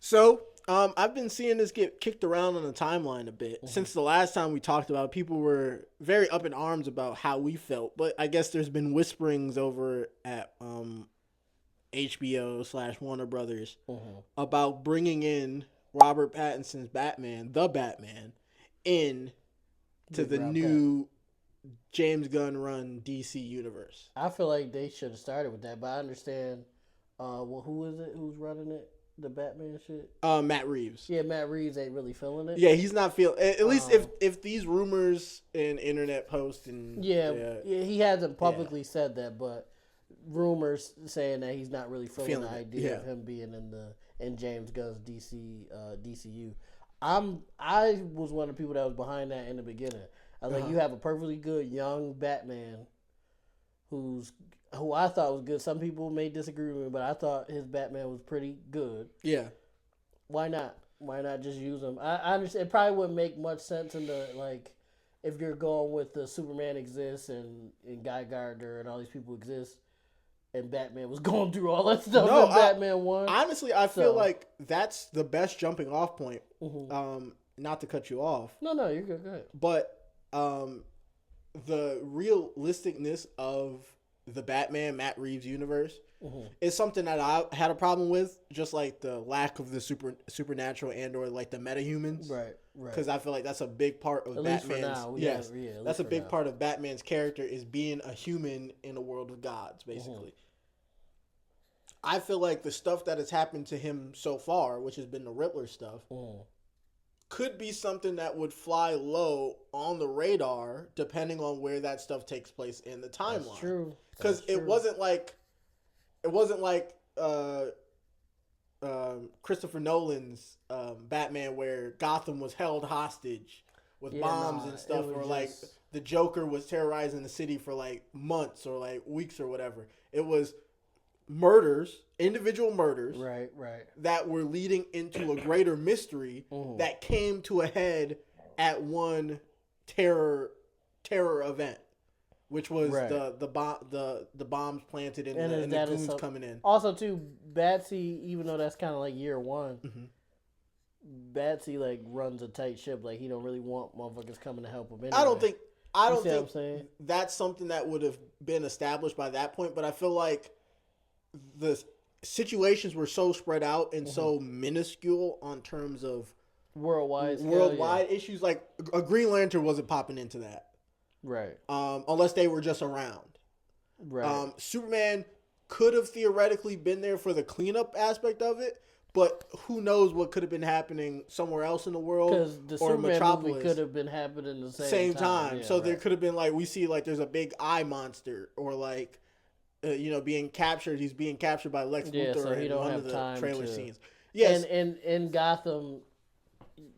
So, I've been seeing this get kicked around on the timeline a bit. Since the last time we talked about it, people were very up in arms about how we felt. But I guess there's been whisperings over at HBO / Warner Brothers about bringing in Robert Pattinson's Batman, the Batman, in to the new James Gunn run DC universe. I feel like they should have started with that, but I understand. Well, who is it? Who's running it? The Batman shit. Matt Reeves. Yeah, Matt Reeves ain't really feeling it. Yeah, he's not feeling. At least if these rumors and internet posts and he hasn't publicly said that, but rumors saying that he's not really feeling the idea of him being in James Gunn's DCU. I was one of the people that was behind that in the beginning. I was like, you have a perfectly good young Batman who I thought was good. Some people may disagree with me, but I thought his Batman was pretty good. Yeah. Why not? Why not just use him? I understand. It probably wouldn't make much sense if you're going with the Superman exists and Guy Gardner and all these people exist, and Batman was going through all that stuff that Batman won. Honestly, I feel like that's the best jumping off point. Not to cut you off. No, you're good. Go ahead. But the realisticness of the Batman Matt Reeves universe is something that I had a problem with, just like the lack of the supernatural and or like the metahumans. Right. Because I feel like that's a big part of Batman's. That's a big part of Batman's character is being a human in a world of gods, basically. I feel like the stuff that has happened to him so far, which has been the Riddler stuff, could be something that would fly low on the radar depending on where that stuff takes place in the timeline. That's true. Because it wasn't like Christopher Nolan's Batman where Gotham was held hostage with bombs and stuff, or like the Joker was terrorizing the city for like months or like weeks or whatever. It was murders, individual murders, right, that were leading into a greater mystery that came to a head at one terror event, which was the bombs planted and the goons coming in. Also, too, Batsy, even though that's kind of like year one, Batsy like runs a tight ship. Like he don't really want motherfuckers coming to help him. Anyway. I don't think that's something that would have been established by that point. But I feel like the situations were so spread out and so minuscule on terms of worldwide issues. Like a Green Lantern wasn't popping into that, right? Unless they were just around, right? Superman could have theoretically been there for the cleanup aspect of it, but who knows what could have been happening somewhere else in the world, because the or Superman Metropolis movie could have been happening the same time. So there could have been like we see like there's a big eye monster or like. Being captured. He's being captured by Lex Luthor so he in don't one have of time the trailer to... scenes. Yes, and in Gotham,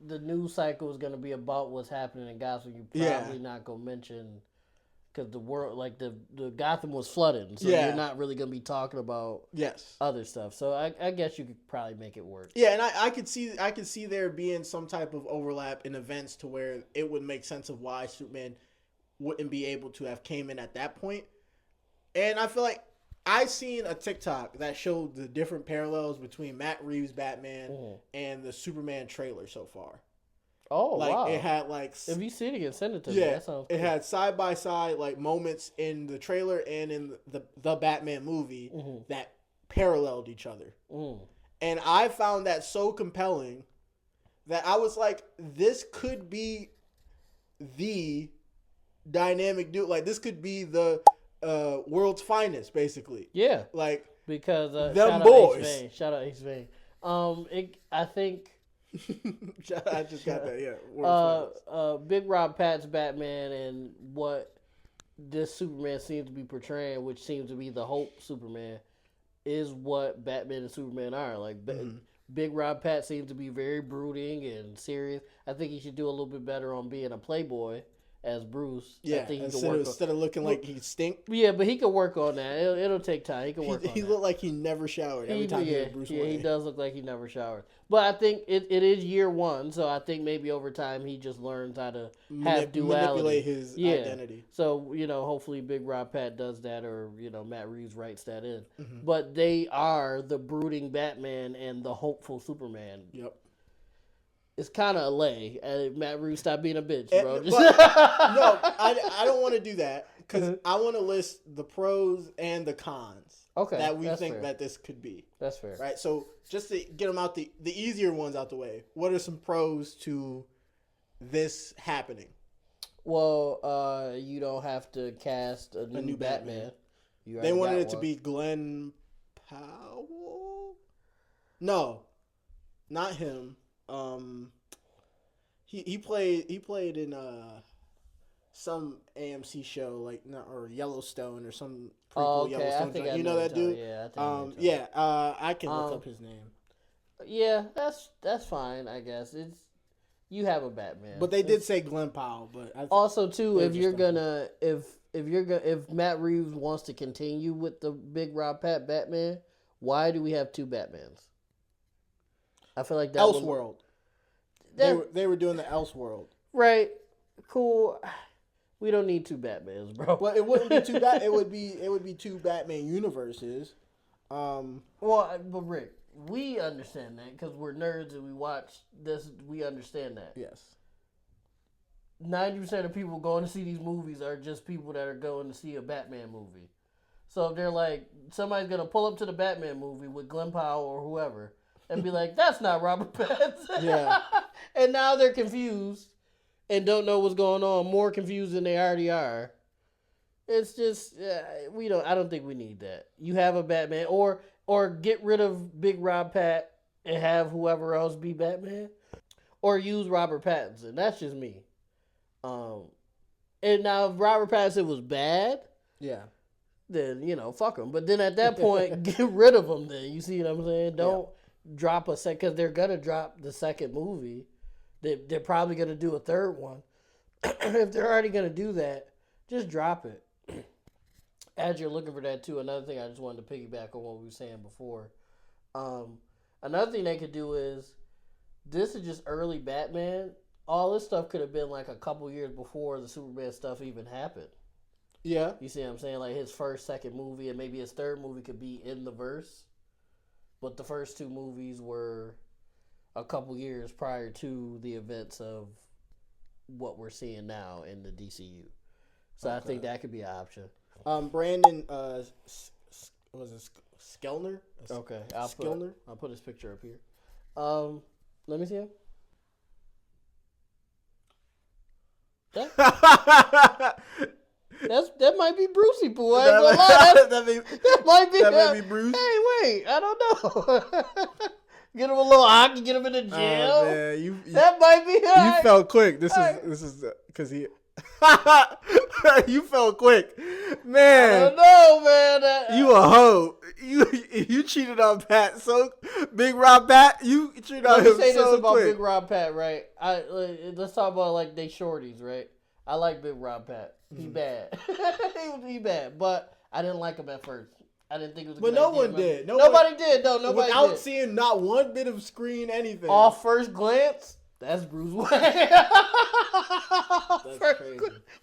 the news cycle is going to be about what's happening in Gotham. You're probably not going to mention because the world, like the Gotham was flooded, so you're not really going to be talking about other stuff. So I guess you could probably make it work. Yeah, and I could see there being some type of overlap in events to where it would make sense of why Superman wouldn't be able to have came in at that point. And I feel like I seen a TikTok that showed the different parallels between Matt Reeves' Batman and the Superman trailer so far. Oh, wow. It had like... If you see it again, send it to me. That sounds cool. It had side-by-side like moments in the trailer and in the Batman movie that paralleled each other. And I found that so compelling that I was like, this could be the dynamic dude. Like, this could be the... world's finest, basically. Yeah, like because them boys. Shout out H Vein. I think I just got that. Yeah. Big Rob Pat's Batman and what this Superman seems to be portraying, which seems to be the Hope Superman, is what Batman and Superman are. Like Big Rob Pat seems to be very brooding and serious. I think he should do a little bit better on being a playboy as Bruce. Yeah, I think instead of looking like he stink. Yeah, but he could work on that. It'll take time. He can work on that. He looked like he never showered every time he was Bruce Wayne. Yeah, he does look like he never showered. But I think it is year one, so I think maybe over time he just learns how to have duality. Manipulate his identity. So, hopefully Big Rob Pat does that, or, Matt Reeves writes that in. Mm-hmm. But they are the brooding Batman and the hopeful Superman. Yep. It's kind of a lay. Matt Reeves, stop being a bitch, bro. No, I don't want to do that because I want to list the pros and the cons that we think fair. That this could be. That's fair. Right? So just to get them out, the easier ones out the way, what are some pros to this happening? Well, you don't have to cast a new Batman. They wanted it to be Glenn Powell? No, not him. He played in some AMC show or Yellowstone or some prequel Yellowstone. You know that dude? Yeah, I can look up his name. Yeah, that's fine. I guess you have a Batman. But they did say Glenn Powell. But also too, if Matt Reeves wants to continue with the Big Rob Pat Batman, why do we have two Batmans? I feel like that Elseworld. They were doing the Elseworld. Right. Cool. We don't need two Batmans, bro. Well, it wouldn't be two it would be two Batman universes. But Rick, we understand that because we're nerds and we watch this. We understand that. Yes. 90% of people going to see these movies are just people that are going to see a Batman movie. So if they're like, somebody's gonna pull up to the Batman movie with Glenn Powell or whoever. And be like, that's not Robert Pattinson. Yeah. And now they're confused and don't know what's going on. More confused than they already are. It's just I don't think we need that. You have a Batman, or get rid of Big Rob Pat and have whoever else be Batman, or use Robert Pattinson. That's just me. And now if Robert Pattinson was bad, then fuck him. But then at that point, get rid of him. Then you see what I'm saying? Don't. Yeah. Drop a second because they're gonna drop the second movie. They're probably gonna do a third one. If they're already gonna do that, just drop it. As you're looking for that too, another thing I just wanted to piggyback on what we were saying before. Another thing they could do is this is just early Batman. All this stuff could have been like a couple years before the Superman stuff even happened. Yeah, you see what I'm saying? Like his first, second movie, and maybe his third movie could be in the verse. But the first two movies were a couple years prior to the events of what we're seeing now in the DCU. So I think that could be an option. Brandon, was it Skellner? Okay, I'll put his picture up here. Let me see him. That might be Brucey Poo. That might be Bruce. Hey, wait, I don't know. Get him a little hockey, get him in the jail. Man, that might be him. You fell quick. This is because he. You fell quick, man. I don't know, man. You a hoe. You cheated on Pat. So Big Rob Pat, you cheated on him so quick. Let me say this about Big Rob Pat, right? Let's talk about they shorties, right? I like Big Rob Pat. He bad. he bad. But I didn't like him at first. I didn't think it was a good idea. But no one did. Nobody did, though. Nobody Without did. seeing not one bit of screen anything. Off first glance, that's Bruce Wayne. That's crazy.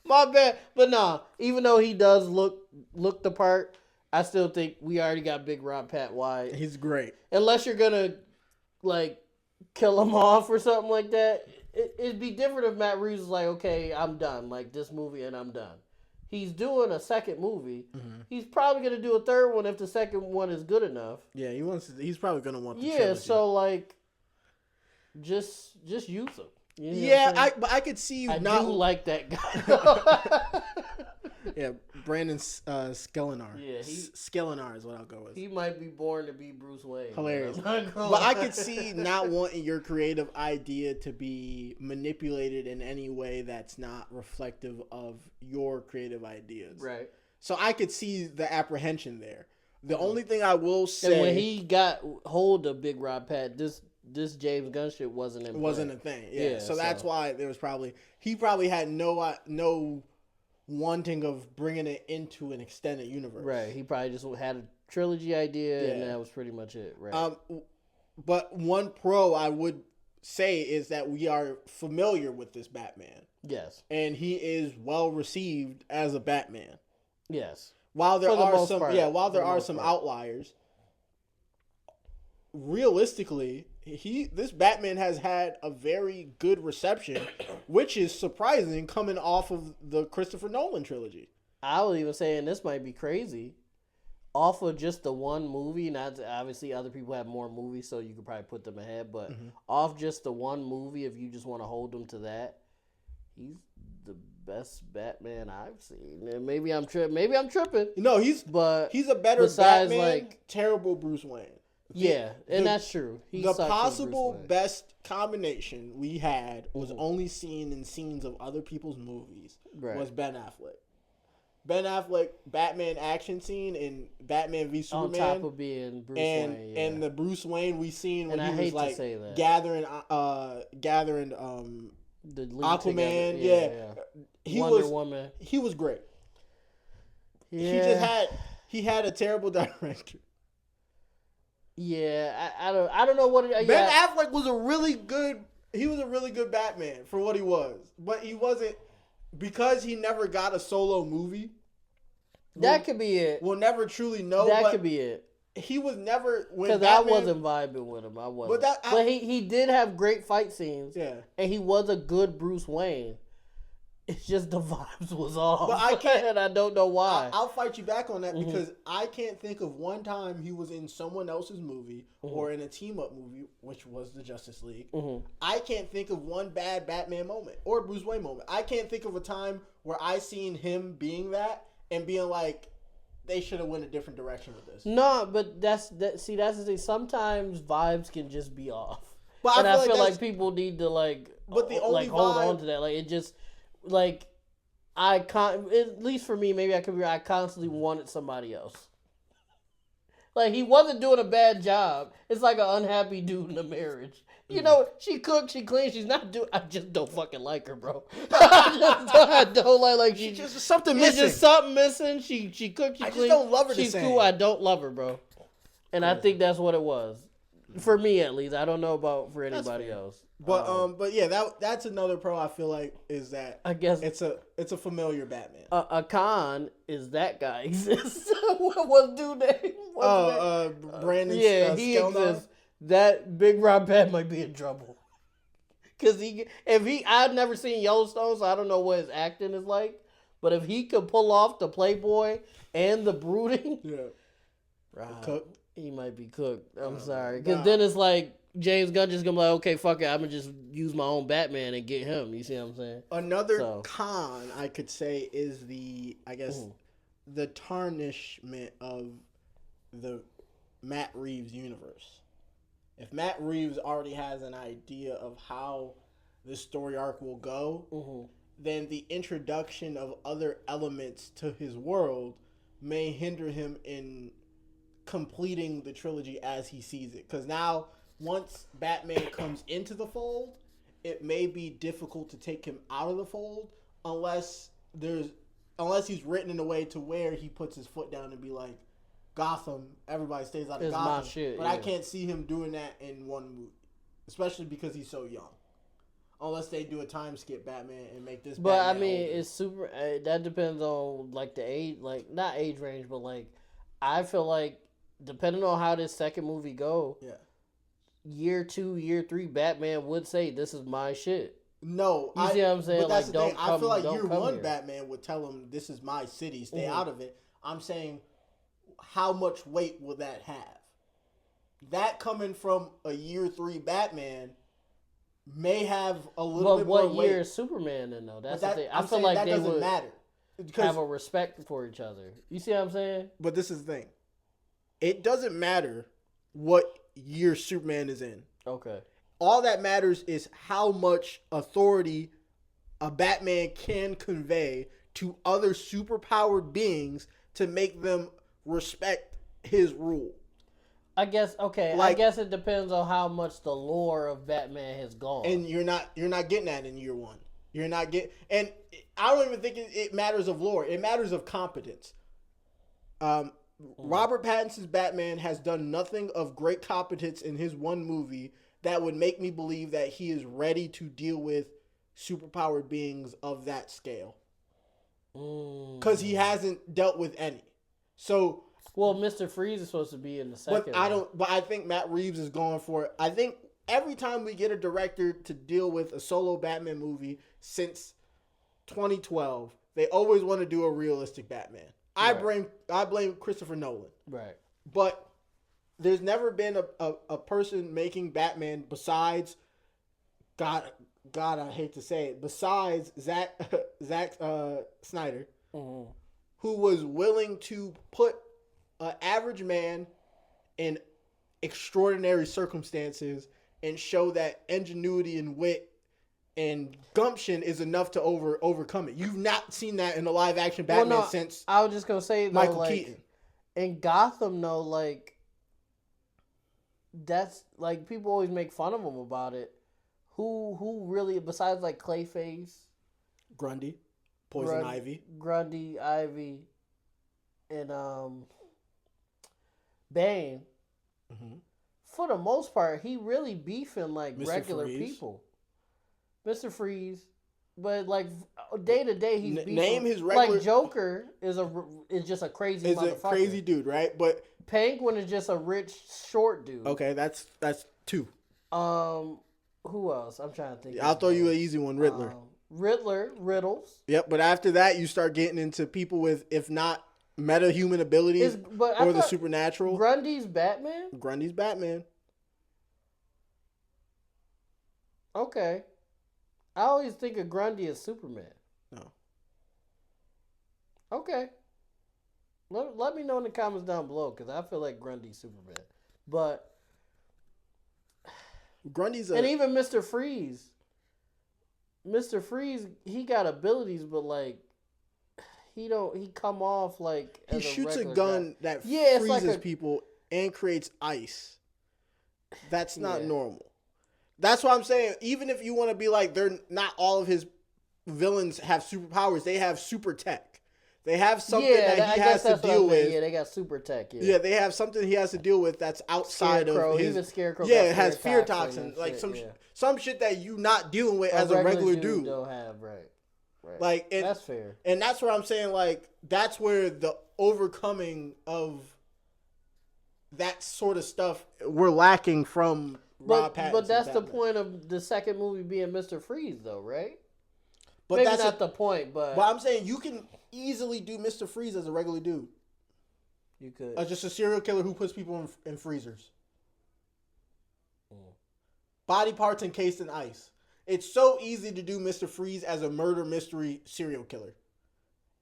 My bad. But nah, even though he does look the part, I still think we already got Big Rob Pat wide. He's great. Unless you're going to, kill him off or something like that. It'd be different if Matt Reeves was like, okay, I'm done. Like, this movie and I'm done. He's doing a second movie. Mm-hmm. He's probably going to do a third one if the second one is good enough. Yeah, he's probably going to want the trilogy. So, just use him. You know but I could see you I not... do like that guy. Yeah, Brandon Skellner. Yeah, Skellner is what I'll go with. He might be born to be Bruce Wayne. Hilarious. But I could see not wanting your creative idea to be manipulated in any way that's not reflective of your creative ideas. Right. So I could see the apprehension there. The only thing I will say... And when he got hold of Big Rob Pat, this James Gunn shit wasn't in. Wasn't a thing. Yeah. So that's why there was he probably had no wanting of bringing it into an extended universe. Right. He probably just had a trilogy idea, and that was pretty much it. Right. But one pro I would say is that we are familiar with this Batman. Yes. And he is well received as a Batman. Yes. While there are some outliers, realistically, this Batman has had a very good reception, which is surprising coming off of the Christopher Nolan trilogy. I would even say, and this might be crazy, off of just the one movie, not obviously other people have more movies, so you could probably put them ahead, but off just the one movie, if you just want to hold them to that, he's the best Batman I've seen. And maybe I'm tripping. No, he's a better Batman, like terrible Bruce Wayne. That's true. The possible best combination we had was only seen in scenes of other people's movies was Ben Affleck. Ben Affleck Batman action scene in Batman v Superman, on top of being Bruce Wayne, and the Bruce Wayne we seen when he was like gathering the Aquaman, Wonder Woman. He was great. Yeah. He had a terrible director. Yeah, I don't know what Ben Affleck was a really good Batman for what he was, but he wasn't. Because he never got a solo movie. That could be it. We'll never truly know. That could be it. He was never... Because I wasn't vibing with him. I wasn't. But he did have great fight scenes. Yeah. And he was a good Bruce Wayne. It's just the vibes was off. But I can't... and I don't know why. I'll fight you back on that because I can't think of one time he was in someone else's movie or in a team-up movie, which was the Justice League. I can't think of one bad Batman moment or Bruce Wayne moment. I can't think of a time where I seen him being that and being like, they should have went a different direction with this. No, but that's the thing. Sometimes vibes can just be off. But I feel like people need to but the only hold on to that. Like it just... Like, at least for me, maybe I could be. I constantly wanted somebody else. Like he wasn't doing a bad job. It's like an unhappy dude in a marriage. You know, she cooks, she cleans. She's not doing. I just don't fucking like her, bro. I don't like. She's just something missing. It's just something missing. She cooks, she cleans. I just don't love her. She's cool. I don't love her, bro. And I think that's what it was. For me, at least. I don't know about for anybody else. But yeah, that's another pro I feel like is that I guess it's a familiar Batman. A con is that guy exists. What's dude name? Brandon. Yeah, he exists. That Big Rob Pat might be in trouble. Cause I've never seen Yellowstone, so I don't know what his acting is like. But if he could pull off the Playboy and the brooding, cooked. He might be cooked. I'm sorry. Because then it's like James Gunn just gonna be like, okay, fuck it. I'm gonna just use my own Batman and get him. You see what I'm saying? Another con I could say is the tarnishment of the Matt Reeves universe. If Matt Reeves already has an idea of how this story arc will go, then the introduction of other elements to his world may hinder him in completing the trilogy as he sees it. Because now, once Batman comes into the fold, it may be difficult to take him out of the fold unless he's written in a way to where he puts his foot down and be like, Gotham, everybody stays out of Gotham. My shit, but I can't see him doing that in one movie, especially because he's so young. Unless they do a time skip Batman and make this. But Batman I mean, older. It's super. That depends on like the age, like not age range, but like I feel like depending on how this second movie go, year 2, year 3, Batman would say, "This is my shit." No, you see what I'm saying? But that's the thing. I feel like year 1 Batman would tell him, "This is my city. Stay out of it." I'm saying, how much weight will that have? That coming from a year 3 Batman may have a little bit more weight. But what year is Superman in though? That's the thing. I feel like they would matter. Have a respect for each other. You see what I'm saying? But this is the thing. It doesn't matter what year Superman is in. Okay. All that matters is how much authority a Batman can convey to other superpowered beings to make them respect his rule. I guess I guess it depends on how much the lore of Batman has gone. And you're not getting that in year one. You're not getting, and I don't even think it matters of lore. It matters of competence. Robert Pattinson's Batman has done nothing of great competence in his one movie that would make me believe that he is ready to deal with superpowered beings of that scale. Because he hasn't dealt with any. So, well, Mr. Freeze is supposed to be in the second. But I think Matt Reeves is going for it. I think every time we get a director to deal with a solo Batman movie since 2012, they always want to do a realistic Batman. Right. I blame Christopher Nolan. Right. But there's never been a person making Batman besides God, I hate to say it, besides Zack Snyder, who was willing to put an average man in extraordinary circumstances and show that ingenuity and wit and gumption is enough to overcome it. You've not seen that in a live action Batman since I was just gonna say Michael Keaton. In Gotham, though, like that's like people always make fun of him about it. Who really, besides like Clayface, Grundy, Poison Ivy, and Bane. For the most part, he really beefing like Mr. regular Freeze. People. Mr. Freeze, but like day to day, he's beefing. Name his regular. Like Joker is just a crazy. Is a crazy dude, right? But Penguin is just a rich short dude. Okay, that's two. Who else? I'm trying to think. I'll throw you an easy one, Riddler. Riddles. Yep, but after that, you start getting into people with, if not meta-human abilities or the supernatural. Grundy's Batman? Grundy's Batman. Okay. I always think of Grundy as Superman. No. Okay. Let me know in the comments down below, because I feel like Grundy's Superman. But Grundy's and even Mr. Freeze. Mr. Freeze, he got abilities, but like he come off like he shoots a gun that freezes people and creates ice. That's not normal. That's what I'm saying. Even if you want to be like, they're not all of his villains have superpowers. They have super tech. They have something that he has to deal with. Yeah, they got super tech. Yeah, they have something he has to deal with that's outside of his. Even Scarecrow. Yeah, it has fear toxin, like some shit that you not dealing with as a regular dude. Don't have right. Like that's fair, and that's what I'm saying. Like that's where the overcoming of that sort of stuff we're lacking from Rob Pattinson. But that's the point of the second movie being Mr. Freeze, though, right? But maybe that's not the point. But I'm saying you can easily do Mr. Freeze as a regular dude. You could just a serial killer who puts people in freezers. Body parts encased in ice. It's so easy to do Mr. Freeze as a murder mystery serial killer.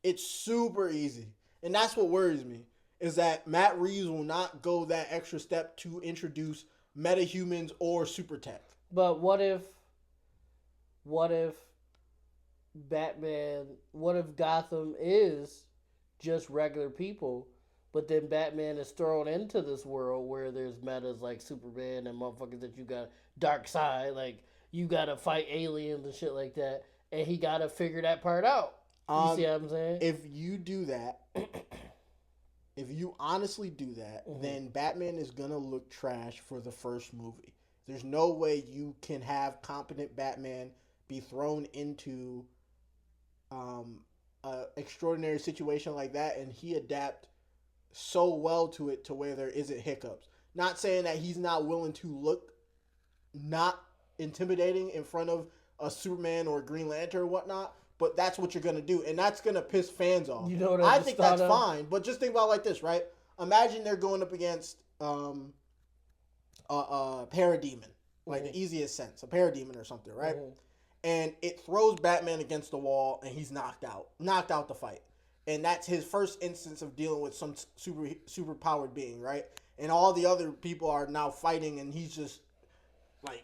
It's super easy. And that's what worries me, is that Matt Reeves will not go that extra step to introduce metahumans or super tech. But what if Gotham is just regular people, but then Batman is thrown into this world where there's metas like Superman and motherfuckers that you got dark side, like you gotta fight aliens and shit like that, and he gotta figure that part out. You see what I'm saying? If you do that, if you honestly do that, then Batman is gonna look trash for the first movie. There's no way you can have competent Batman be thrown into an extraordinary situation like that and he adapt so well to it to where there isn't hiccups. Not saying that he's not willing to look not intimidating in front of a Superman or a Green Lantern or whatnot, but that's what you're going to do, and that's going to piss fans off. You know what I think that's fine, but just think about it like this, right? Imagine they're going up against a parademon, like the easiest sense, a parademon or something, right? And it throws Batman against the wall, and he's knocked out the fight. And that's his first instance of dealing with some super powered being, right? And all the other people are now fighting, and he's just like,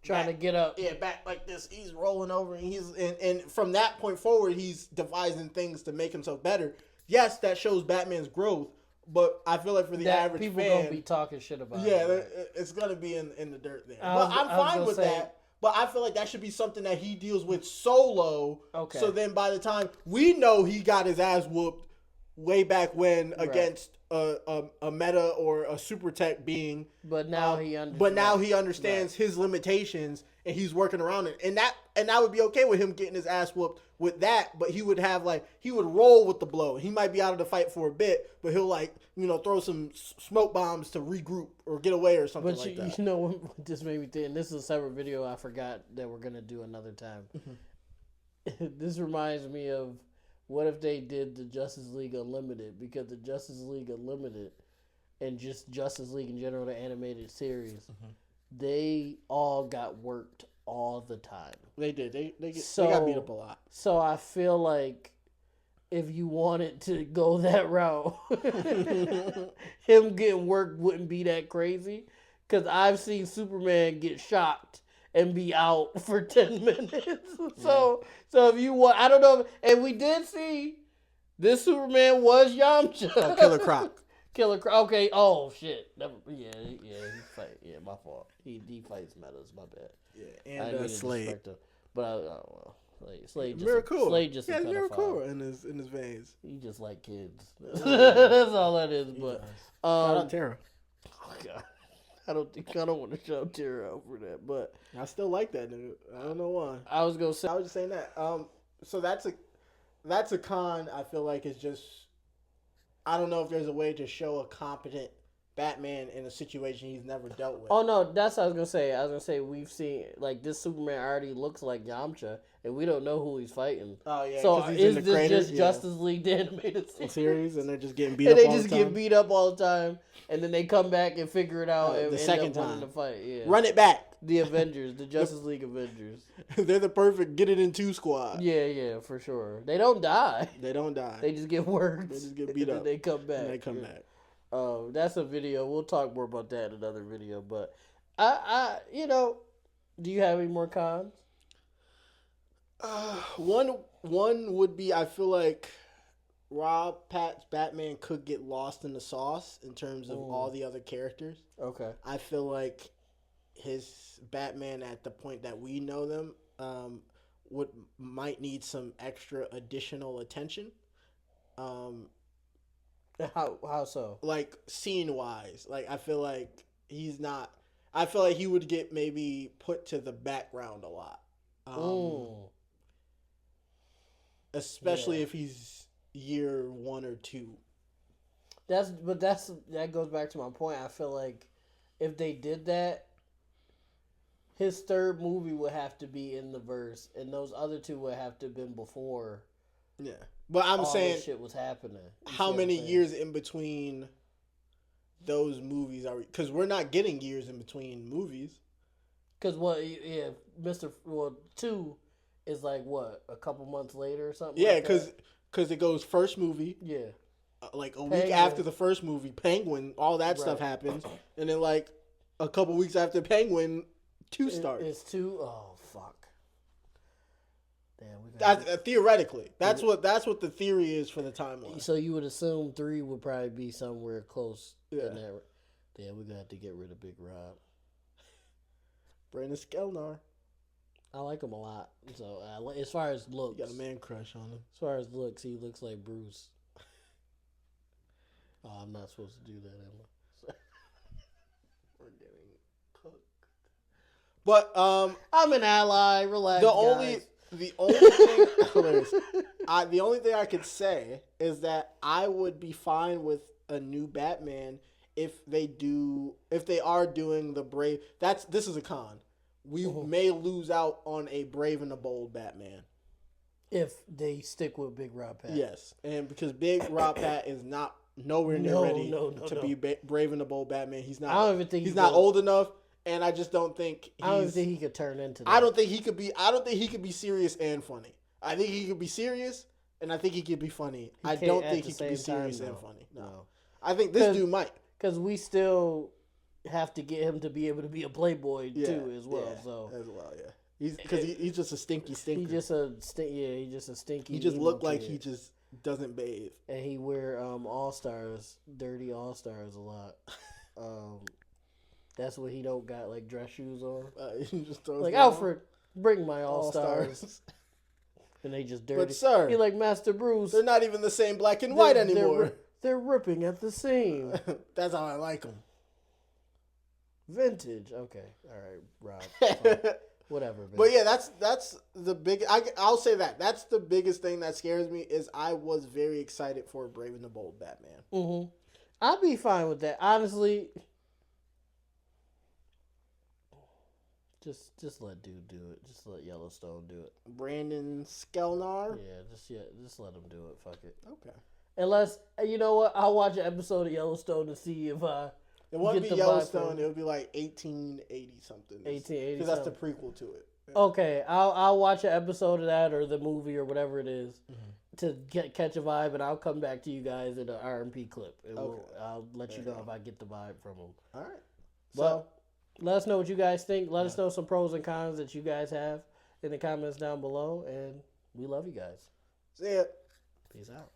trying to get up. Yeah, back like this. He's rolling over, and and from that point forward, he's devising things to make himself better. Yes, that shows Batman's growth, But I feel like for the average people fan, gonna be talking shit about. Yeah, it's gonna be in the dirt there. But I'm fine with that. But I feel like that should be something that he deals with solo. Okay. So then by the time we know he got his ass whooped way back when against a meta or a super tech being. But now he understands his limitations and he's working around it. And that would be okay with him getting his ass whooped with that, but he would roll with the blow. He might be out of the fight for a bit, but he'll throw some smoke bombs to regroup or get away or something like that. You know what this made me think, and this is a separate video I forgot that we're going to do another time. Mm-hmm. This reminds me of what if they did the Justice League Unlimited, because the Justice League Unlimited and just Justice League in general, the animated series, they all got worked all the time. They did. They got beat up a lot. So I feel like if you wanted to go that route, him getting worked wouldn't be that crazy. Because I've seen Superman get shocked and be out for 10 minutes. So if you want, I don't know. And we did see this Superman was Yamcha. Oh, Killer Croc. Okay. Oh shit. He fight. Yeah, my fault. He fights metas. My bad. Yeah, and Slade. But Slade just Miracle. Slade just a Miracle in his veins. He just like kids. That's all that is. But shout out Tara. Oh God. I don't want to shout Tara out for that, but I still like that dude. I don't know why. I was just saying that. So that's a con. I feel like it's just, I don't know if there's a way to show a competent Batman in a situation he's never dealt with. Oh no, that's what I was gonna say. I was gonna say we've seen like this Superman already looks like Yamcha, and we don't know who he's fighting. Oh yeah. So is this just Justice League the animated series, and they're just getting beat up all the time? And they just get beat up all the time, and then they come back and figure it out and the end second up time winning the fight. Yeah. Run it back. The Avengers, the Justice League Avengers. They're the perfect get it in two squad. Yeah, for sure. They don't die. They don't die. They just get worked. They just get beat up. And they come back. And they come back. That's a video. We'll talk more about that in another video. But I do you have any more cons? One would be, I feel like Rob Pat's Batman could get lost in the sauce in terms of all the other characters. Okay. I feel like his Batman at the point that we know them might need some extra additional attention. How so? Like scene wise, like I feel like he's not. I feel like he would get maybe put to the background a lot, especially if he's year 1 or 2. That goes back to my point. I feel like if they did that, his third movie would have to be in the verse, and those other two would have to have been before. Yeah, but I'm saying shit was happening. How many years in between those movies are? Because we're not getting years in between movies. Because Mr. 2 is like what, a couple months later or something. Yeah, because it goes first movie. Yeah, like a week after the first movie, Penguin, all that stuff happens, and then like a couple weeks after Penguin, 2 starts. It's 2. Oh fuck. Theoretically, that's what the theory is for the timeline. So you would assume 3 would probably be somewhere close. In that. Yeah, we're gonna have to get rid of Big Rob. Brandon Skelnar. I like him a lot. So as far as looks, you got a man crush on him. As far as looks, he looks like Bruce. Oh, I'm not supposed to do that, Emma. We're getting cooked. But I'm an ally. Relax. The only thing the only thing I could say is that I would be fine with a new Batman if they are doing the Brave. This is a con. We may lose out on a Brave and the Bold Batman if they stick with Big Rob Pat. Yes, and because Big Rob Pat is nowhere near ready to be Brave and the Bold Batman. He's not. I don't even think he's not old enough. And I just don't think I don't think he could turn into that. I don't think he could be serious and funny. I think he could be serious, and I think he could be funny. I don't think he could be serious and funny. No. I think this dude might. Because we still have to get him to be able to be a playboy too, as well. He's just a stinky stinker. He's just a stinky. He just looked like he just doesn't bathe. And he wear All-Stars, dirty All-Stars a lot. That's what he don't got, like, dress shoes on. He just throws like, Alfred, bring my All-Stars. And they just dirty. But, sir. He like, Master Bruce. They're not even the same black and white anymore. They're ripping at the seam. That's how I like them. Vintage. Okay. All right, Rob. Whatever, man. But yeah, that's the big. I'll say that. That's the biggest thing that scares me is I was very excited for Brave and the Bold Batman. Mm-hmm. I'd be fine with that. Honestly, just let dude do it. Just let Yellowstone do it. Brandon Skelnar? Yeah, just let him do it. Fuck it. Okay. Unless, you know what? I'll watch an episode of Yellowstone to see if it won't be Yellowstone. It'll be like 1880 something. 1880. Because that's the prequel to it. Yeah. Okay, I'll watch an episode of that or the movie or whatever it is to catch a vibe, and I'll come back to you guys in an R&P clip. And I'll let you know if I get the vibe from them. All right. So let us know what you guys think. Let us know some pros and cons that you guys have in the comments down below, and we love you guys. See ya. Peace out.